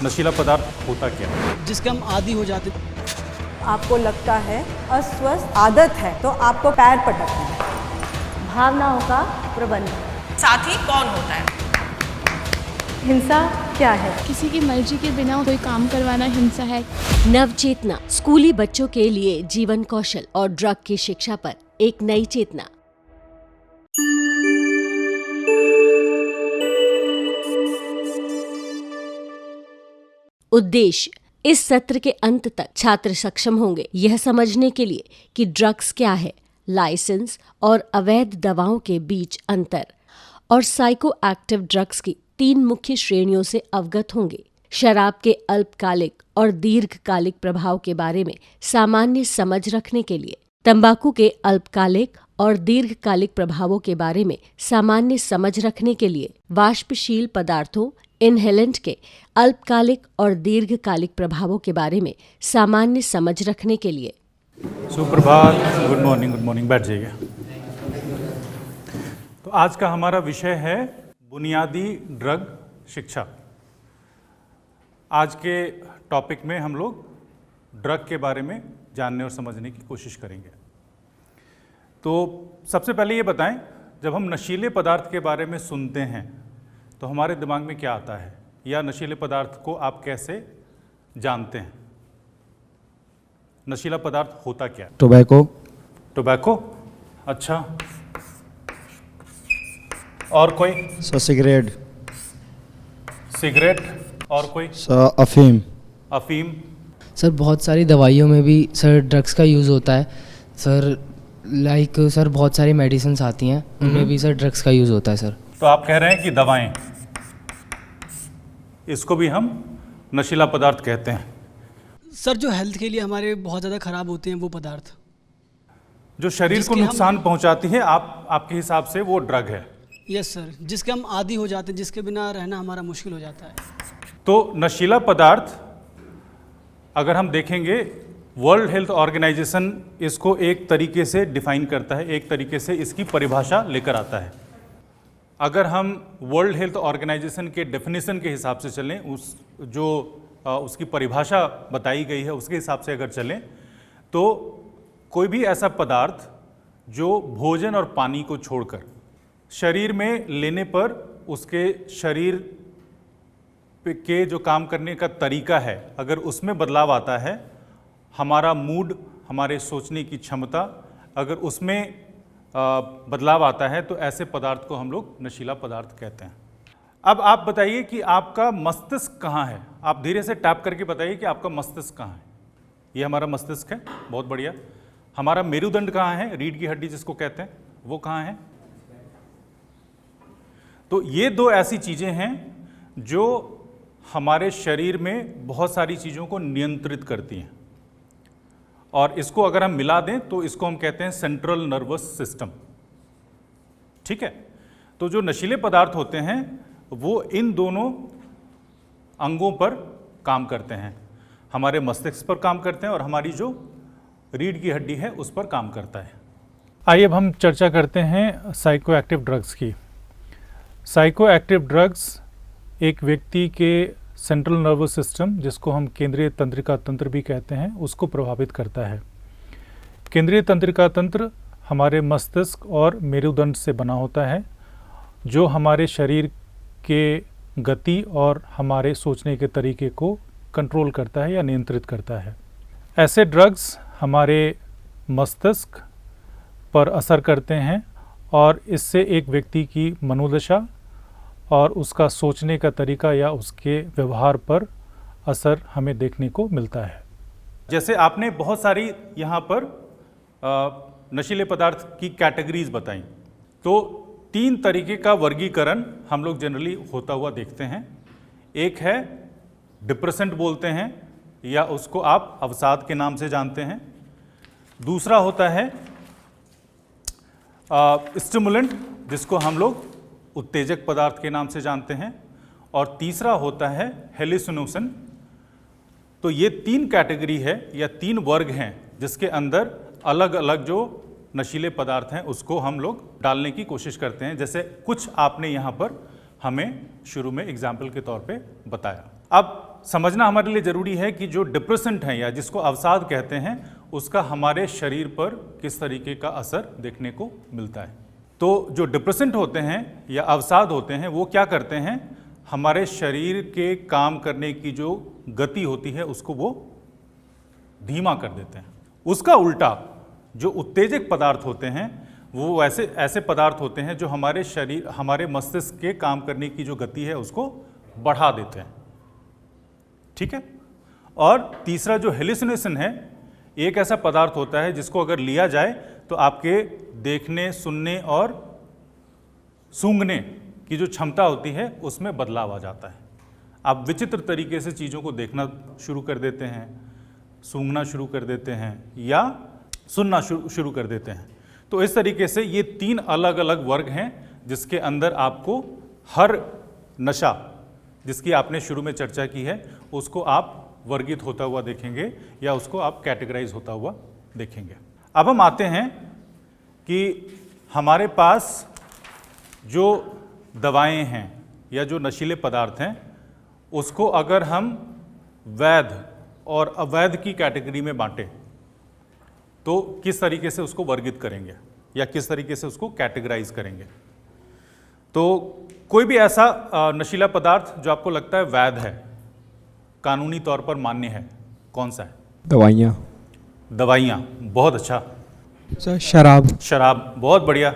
नशीला पदार्थ होता क्या है? जिसके हम आदी हो जाते। आपको लगता है अस्वस्थ आदत है तो आपको पैर पटकना है। भावनाओं का प्रबंधन। साथी कौन होता है? हिंसा क्या है? किसी की मर्जी के बिना कोई काम करवाना हिंसा है। नवचेतना स्कूली बच्चों के लिए जीवन कौशल और ड्रग की शिक्षा पर एक नई चेतना। उद्देश्य, इस सत्र के अंत तक छात्र सक्षम होंगे यह समझने के लिए कि ड्रग्स क्या है, लाइसेंस और अवैध दवाओं के बीच अंतर और साइको एक्टिव ड्रग्स की 3 मुख्य श्रेणियों से अवगत होंगे। शराब के अल्पकालिक और दीर्घकालिक प्रभाव के बारे में सामान्य समझ रखने के लिए, तंबाकू के अल्पकालिक और दीर्घकालिक प्रभावों के बारे में सामान्य समझ रखने के लिए, वाष्पशील पदार्थों इनहेलेंट के अल्पकालिक और दीर्घकालिक प्रभावों के बारे में सामान्य समझ रखने के लिए। सुप्रभात, गुड मॉर्निंग, बैठ जाइए। तो आज का हमारा विषय है बुनियादी ड्रग शिक्षा। आज के टॉपिक में हम लोग ड्रग के बारे में जानने और समझने की कोशिश करेंगे। तो सबसे पहले ये बताएं, जब हम नशीले पदार्थ के बारे में सुनते हैं तो हमारे दिमाग में क्या आता है, या नशीले पदार्थ को आप कैसे जानते हैं? नशीला पदार्थ होता क्या है? टोबैको। अच्छा, और कोई? सिगरेट। और कोई? अफीम। सर बहुत सारी दवाइयों में भी सर ड्रग्स का यूज़ होता है सर। सर बहुत सारी मेडिसिन्स आती हैं, उनमें भी सर ड्रग्स का यूज़ होता है सर। तो आप कह रहे हैं कि दवाएं, इसको भी हम नशीला पदार्थ कहते हैं। सर जो हेल्थ के लिए हमारे बहुत ज़्यादा खराब होते हैं वो पदार्थ, जो शरीर को नुकसान पहुंचाती है, आपके हिसाब से वो ड्रग है? यस सर, जिसके हम आदी हो जाते हैं, जिसके बिना रहना हमारा मुश्किल हो जाता है। तो नशीला पदार्थ अगर हम देखेंगे, वर्ल्ड हेल्थ ऑर्गेनाइजेशन इसको एक तरीके से डिफाइन करता है, एक तरीके से इसकी परिभाषा लेकर आता है। अगर हम वर्ल्ड हेल्थ ऑर्गेनाइजेशन के डेफिनेशन के हिसाब से चलें, उसकी परिभाषा बताई गई है उसके हिसाब से अगर चलें, तो कोई भी ऐसा पदार्थ जो भोजन और पानी को छोड़कर शरीर में लेने पर उसके शरीर के जो काम करने का तरीका है, अगर उसमें बदलाव आता है, हमारा मूड, हमारे सोचने की क्षमता, अगर उसमें बदलाव आता है, तो ऐसे पदार्थ को हम लोग नशीला पदार्थ कहते हैं। अब आप बताइए कि आपका मस्तिष्क कहाँ है? आप धीरे से टैप करके बताइए कि आपका मस्तिष्क कहाँ है। ये हमारा मस्तिष्क है, बहुत बढ़िया। हमारा मेरुदंड कहाँ है? रीढ़ की हड्डी जिसको कहते हैं, वो कहाँ है? तो ये 2 ऐसी चीज़ें हैं जो हमारे शरीर में बहुत सारी चीज़ों को नियंत्रित करती हैं, और इसको अगर हम मिला दें तो इसको हम कहते हैं सेंट्रल नर्वस सिस्टम। ठीक है? तो जो नशीले पदार्थ होते हैं वो इन दोनों अंगों पर काम करते हैं, हमारे मस्तिष्क पर काम करते हैं और हमारी जो रीढ़ की हड्डी है उस पर काम करता है। आइए अब हम चर्चा करते हैं साइको एक्टिव ड्रग्स की। साइको एक्टिव ड्रग्स एक व्यक्ति के सेंट्रल नर्वस सिस्टम, जिसको हम केंद्रीय तंत्रिका तंत्र भी कहते हैं, उसको प्रभावित करता है। केंद्रीय तंत्रिका तंत्र हमारे मस्तिष्क और मेरुदंड से बना होता है, जो हमारे शरीर के गति और हमारे सोचने के तरीके को कंट्रोल करता है या नियंत्रित करता है। ऐसे ड्रग्स हमारे मस्तिष्क पर असर करते हैं और इससे एक व्यक्ति की मनोदशा और उसका सोचने का तरीका या उसके व्यवहार पर असर हमें देखने को मिलता है। जैसे आपने बहुत सारी यहाँ पर नशीले पदार्थ की कैटेगरीज बताई, तो 3 तरीके का वर्गीकरण हम लोग जनरली होता हुआ देखते हैं। एक है डिप्रेसेंट बोलते हैं, या उसको आप अवसाद के नाम से जानते हैं। दूसरा होता है स्टिमुलेंट, जिसको हम लोग उत्तेजक पदार्थ के नाम से जानते हैं। और तीसरा होता है हेलुसिनेशन। तो ये 3 कैटेगरी है या 3 वर्ग हैं, जिसके अंदर अलग अलग जो नशीले पदार्थ हैं उसको हम लोग डालने की कोशिश करते हैं। जैसे कुछ आपने यहाँ पर हमें शुरू में एग्जाम्पल के तौर पे बताया। अब समझना हमारे लिए ज़रूरी है कि जो डिप्रेसेंट हैं या जिसको अवसाद कहते हैं, उसका हमारे शरीर पर किस तरीके का असर देखने को मिलता है। तो जो डिप्रेसेंट होते हैं या अवसाद होते हैं वो क्या करते हैं, हमारे शरीर के काम करने की जो गति होती है उसको वो धीमा कर देते हैं। उसका उल्टा जो उत्तेजक पदार्थ होते हैं वो ऐसे पदार्थ होते हैं जो हमारे मस्तिष्क के काम करने की जो गति है उसको बढ़ा देते हैं। ठीक है। और तीसरा जो हेलुसिनेशन है, एक ऐसा पदार्थ होता है जिसको अगर लिया जाए तो आपके देखने, सुनने और सूंघने की जो क्षमता होती है उसमें बदलाव आ जाता है। आप विचित्र तरीके से चीज़ों को देखना शुरू कर देते हैं, सूंघना शुरू कर देते हैं या सुनना शुरू कर देते हैं। तो इस तरीके से ये 3 अलग अलग वर्ग हैं जिसके अंदर आपको हर नशा जिसकी आपने शुरू में चर्चा की है उसको आप वर्गित होता हुआ देखेंगे या उसको आप कैटेगराइज होता हुआ देखेंगे। अब हम आते हैं कि हमारे पास जो दवाएं हैं या जो नशीले पदार्थ हैं उसको अगर हम वैध और अवैध की कैटेगरी में बांटें तो किस तरीके से उसको वर्गित करेंगे या किस तरीके से उसको कैटेगराइज करेंगे। तो कोई भी ऐसा नशीला पदार्थ जो आपको लगता है वैध है, कानूनी तौर पर मान्य है, कौन सा है? दवाइयाँ। दवाइयाँ, बहुत अच्छा। सर शराब। शराब, बहुत बढ़िया,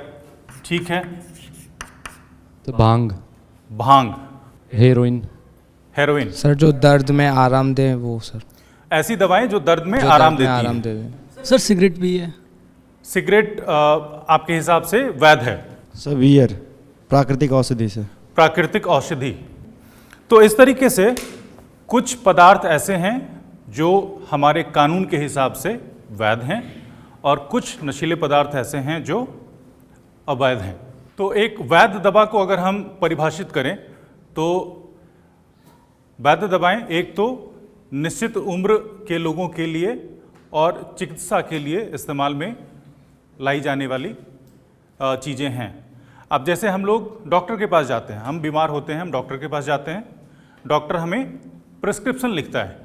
ठीक है। तो भांग। भांग। हेरोइन। हेरोइन। सर जो दर्द में आराम दे वो सर। ऐसी दवाएं जो दर्द में आराम देती हैं। सर सिगरेट भी है। सिगरेट आपके हिसाब से वैध है? सर बियर, प्राकृतिक औषधि से। प्राकृतिक औषधि। तो इस तरीके से कुछ पदार्थ ऐसे हैं जो हमारे कानून के हिसाब से वैध हैं और कुछ नशीले पदार्थ ऐसे हैं जो अवैध हैं। तो एक वैध दवा को अगर हम परिभाषित करें तो वैध दवाएं एक तो निश्चित उम्र के लोगों के लिए और चिकित्सा के लिए इस्तेमाल में लाई जाने वाली चीज़ें हैं। अब जैसे हम लोग डॉक्टर के पास जाते हैं, हम बीमार होते हैं, हम डॉक्टर के पास जाते हैं, डॉक्टर हमें प्रिस्क्रिप्शन लिखता है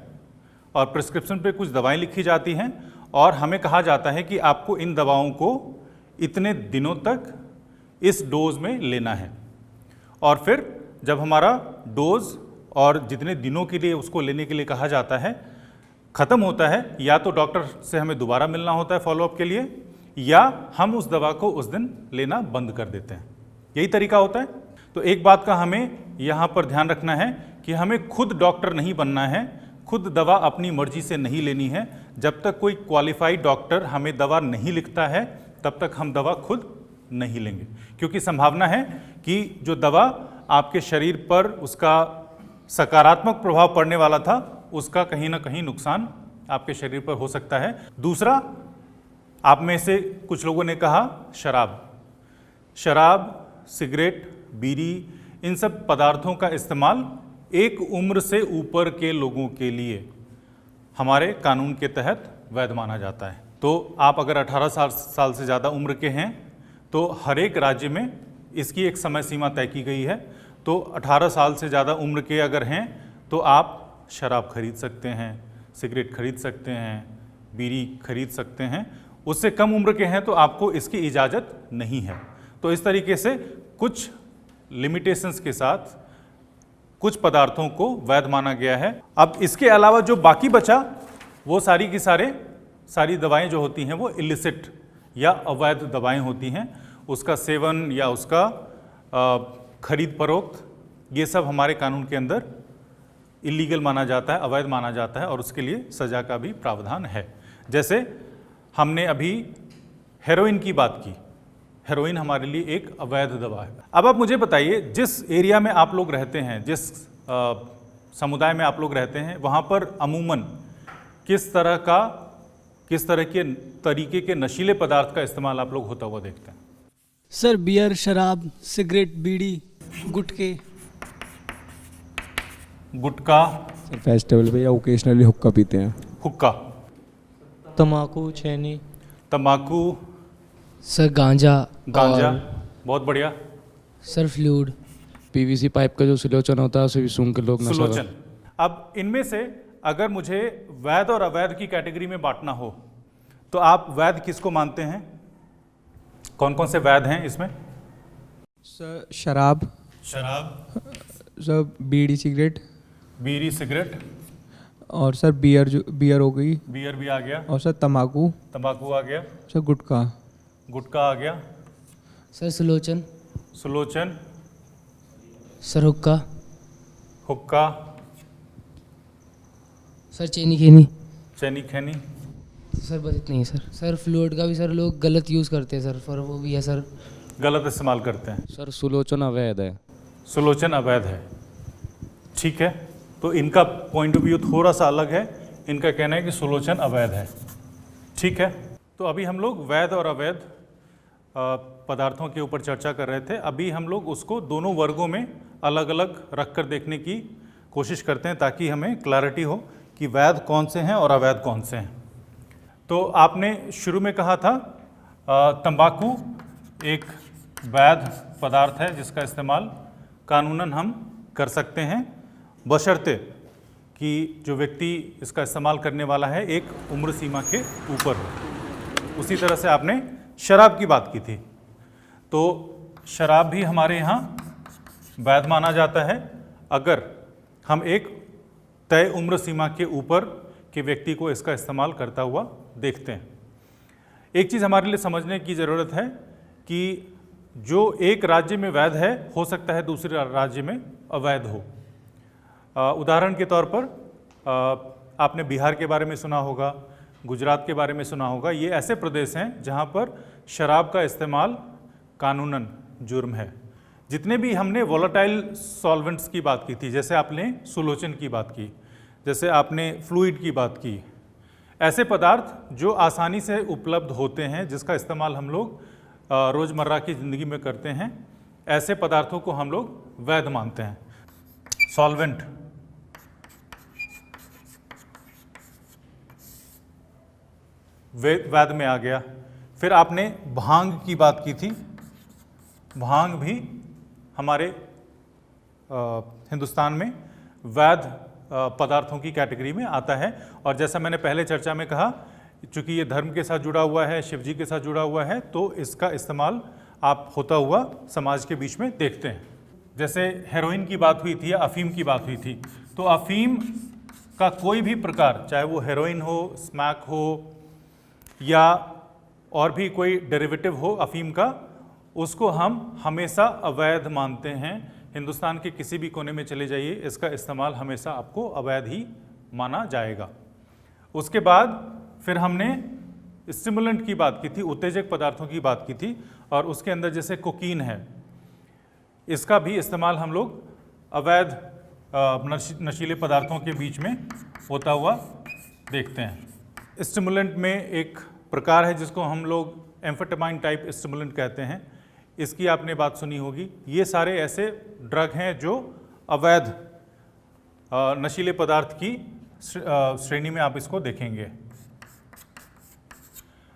और प्रिस्क्रिप्शन पे कुछ दवाएं लिखी जाती हैं और हमें कहा जाता है कि आपको इन दवाओं को इतने दिनों तक इस डोज में लेना है। और फिर जब हमारा डोज और जितने दिनों के लिए उसको लेने के लिए कहा जाता है ख़त्म होता है, या तो डॉक्टर से हमें दोबारा मिलना होता है फॉलोअप के लिए या हम उस दवा को उस दिन लेना बंद कर देते हैं। यही तरीका होता है। तो एक बात का हमें यहाँ पर ध्यान रखना है कि हमें खुद डॉक्टर नहीं बनना है, खुद दवा अपनी मर्जी से नहीं लेनी है। जब तक कोई क्वालिफाइड डॉक्टर हमें दवा नहीं लिखता है तब तक हम दवा खुद नहीं लेंगे, क्योंकि संभावना है कि जो दवा आपके शरीर पर उसका सकारात्मक प्रभाव पड़ने वाला था उसका कहीं ना कहीं नुकसान आपके शरीर पर हो सकता है। दूसरा, आप में से कुछ लोगों ने कहा शराब, सिगरेट, बीड़ी, इन सब पदार्थों का इस्तेमाल एक उम्र से ऊपर के लोगों के लिए हमारे कानून के तहत वैध माना जाता है। तो आप अगर 18 साल से ज़्यादा उम्र के हैं तो हर एक राज्य में इसकी एक समय सीमा तय की गई है। तो 18 साल से ज़्यादा उम्र के अगर हैं तो आप शराब खरीद सकते हैं, सिगरेट खरीद सकते हैं, बीड़ी खरीद सकते हैं। उससे कम उम्र के हैं तो आपको इसकी इजाज़त नहीं है। तो इस तरीके से कुछ लिमिटेशंस के साथ कुछ पदार्थों को वैध माना गया है। अब इसके अलावा जो बाकी बचा वो सारी की सारी दवाएं जो होती हैं वो इलिसिट या अवैध दवाएं होती हैं। उसका सेवन या उसका खरीद फरोख्त, ये सब हमारे कानून के अंदर इलीगल माना जाता है, अवैध माना जाता है और उसके लिए सज़ा का भी प्रावधान है। जैसे हमने अभी हेरोइन की बात की, हेरोइन हमारे लिए एक अवैध दवा है। अब आप मुझे बताइए, जिस एरिया में आप लोग रहते हैं, जिस समुदाय में आप लोग रहते हैं, वहाँ पर अमूमन किस तरह के तरीके के नशीले पदार्थ का इस्तेमाल आप लोग होता हुआ देखते हैं? सर बियर, शराब, सिगरेट, बीड़ी, गुटके। गुटका। फेस्टिवल पे या ओकेजनली हुक्का पीते हैं। हुक्का। तम्बाकू, छैनी। तम्बाकू। सर गांजा। बहुत बढ़िया। Sir fluid. पीवीसी पाइप का जो सुलोचन होता है उसे भी सूंघ के लोग नशा सुलोचन। अब इनमें से अगर मुझे वैध और अवैध की कैटेगरी में बांटना हो तो आप वैध किसको मानते हैं? कौन कौन से वैध हैं इसमें? सर शराब, सर बीड़ी सिगरेट, बीड़ी सिगरेट, और सर बियर हो गई, बियर भी आ गया, और सर तंबाकू, तंबाकू आ गया, सर गुटखा, गुटखा आ गया, सर सुलोचन, सुलोचन, सर हुक्का, हुक्का, सर चेनी खेनी। चैनी खैनी। सर बस इतना ही सर। सर फ्लूइड का भी सर लोग गलत यूज़ करते हैं सर, पर वो भी है सर। गलत इस्तेमाल करते हैं। सर सुलोचन अवैध है। सुलोचन अवैध है। ठीक है, तो इनका पॉइंट ऑफ व्यू थोड़ा सा अलग है। इनका कहना है कि सुलोचन अवैध है। ठीक है, तो अभी हम लोग वैध और अवैध पदार्थों के ऊपर चर्चा कर रहे थे। अभी हम लोग उसको दोनों वर्गों में अलग अलग रख कर देखने की कोशिश करते हैं ताकि हमें क्लैरिटी हो कि वैध कौन से हैं और अवैध कौन से हैं। तो आपने शुरू में कहा था तंबाकू एक वैध पदार्थ है जिसका इस्तेमाल कानूनन हम कर सकते हैं, बशर्ते कि जो व्यक्ति इसका इस्तेमाल करने वाला है एक उम्र सीमा के ऊपर हो। उसी तरह से आपने शराब की बात की थी, तो शराब भी हमारे यहाँ वैध माना जाता है अगर हम एक तय उम्र सीमा के ऊपर के व्यक्ति को इसका इस्तेमाल करता हुआ देखते हैं। एक चीज़ हमारे लिए समझने की ज़रूरत है कि जो एक राज्य में वैध है हो सकता है दूसरे राज्य में अवैध हो। उदाहरण के तौर पर आपने बिहार के बारे में सुना होगा, गुजरात के बारे में सुना होगा। ये ऐसे प्रदेश हैं जहाँ पर शराब का इस्तेमाल कानूनन जुर्म है। जितने भी हमने वोलेटाइल सॉल्वेंट्स की बात की थी, जैसे आपने सुलोचन की बात की, जैसे आपने फ्लूइड की बात की, ऐसे पदार्थ जो आसानी से उपलब्ध होते हैं जिसका इस्तेमाल हम लोग रोज़मर्रा की ज़िंदगी में करते हैं, ऐसे पदार्थों को हम लोग वैध मानते हैं। सॉल्वेंट, वैध में आ गया। फिर आपने भांग की बात की थी, भांग भी हमारे हिंदुस्तान में वैध पदार्थों की कैटेगरी में आता है। और जैसा मैंने पहले चर्चा में कहा, चूँकि ये धर्म के साथ जुड़ा हुआ है, शिव जी के साथ जुड़ा हुआ है, तो इसका इस्तेमाल आप होता हुआ समाज के बीच में देखते हैं। जैसे हेरोइन की बात हुई थी या अफीम की बात हुई थी, तो अफीम का कोई भी प्रकार, चाहे वो हेरोइन हो, स्मैक हो या और भी कोई डेरिवेटिव हो अफीम का, उसको हम हमेशा अवैध मानते हैं। हिंदुस्तान के किसी भी कोने में चले जाइए, इसका इस्तेमाल हमेशा आपको अवैध ही माना जाएगा। उसके बाद फिर हमने स्टिमुलेंट की बात की थी, उत्तेजक पदार्थों की बात की थी, और उसके अंदर जैसे कोकीन है, इसका भी इस्तेमाल हम लोग अवैध नशीले पदार्थों के बीच में होता हुआ देखते हैं। स्टिमुलेंट में एक प्रकार है जिसको हम लोग एम्फेटामाइन टाइप स्टिमुलेंट कहते हैं, इसकी आपने बात सुनी होगी। ये सारे ऐसे ड्रग हैं जो अवैध नशीले पदार्थ की श्रेणी में आप इसको देखेंगे।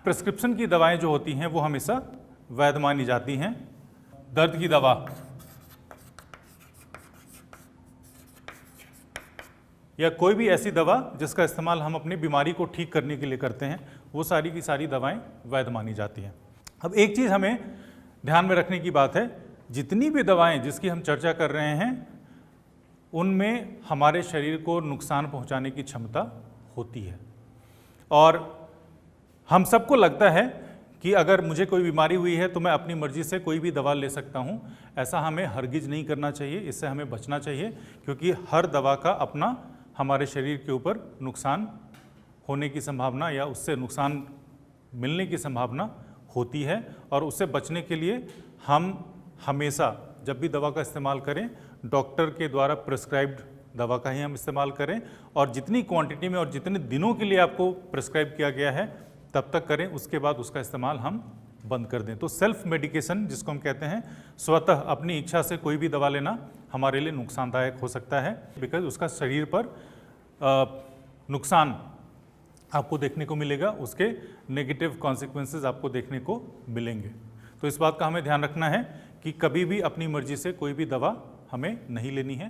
प्रिस्क्रिप्शन की दवाएं जो होती हैं वो हमेशा वैध मानी जाती हैं। दर्द की दवा या कोई भी ऐसी दवा जिसका इस्तेमाल हम अपनी बीमारी को ठीक करने के लिए करते हैं, वो सारी की सारी दवाएं वैध मानी जाती हैं। अब एक चीज़ हमें ध्यान में रखने की बात है, जितनी भी दवाएं जिसकी हम चर्चा कर रहे हैं उनमें हमारे शरीर को नुकसान पहुंचाने की क्षमता होती है। और हम सबको लगता है कि अगर मुझे कोई बीमारी हुई है तो मैं अपनी मर्जी से कोई भी दवा ले सकता हूं। ऐसा हमें हरगिज नहीं करना चाहिए, इससे हमें बचना चाहिए, क्योंकि हर दवा का अपना हमारे शरीर के ऊपर नुकसान होने की संभावना या उससे नुकसान मिलने की संभावना होती है। और उससे बचने के लिए हम हमेशा जब भी दवा का इस्तेमाल करें, डॉक्टर के द्वारा प्रिस्क्राइब्ड दवा का ही हम इस्तेमाल करें, और जितनी क्वांटिटी में और जितने दिनों के लिए आपको प्रिस्क्राइब किया गया है तब तक करें। उसके बाद उसका इस्तेमाल हम बंद कर दें। तो सेल्फ मेडिकेशन जिसको हम कहते हैं, स्वतः अपनी इच्छा से कोई भी दवा लेना हमारे लिए नुकसानदायक हो सकता है, बिकॉज उसका शरीर पर नुकसान आपको देखने को मिलेगा, उसके नेगेटिव कॉन्सिक्वेंसेस आपको देखने को मिलेंगे। तो इस बात का हमें ध्यान रखना है कि कभी भी अपनी मर्जी से कोई भी दवा हमें नहीं लेनी है।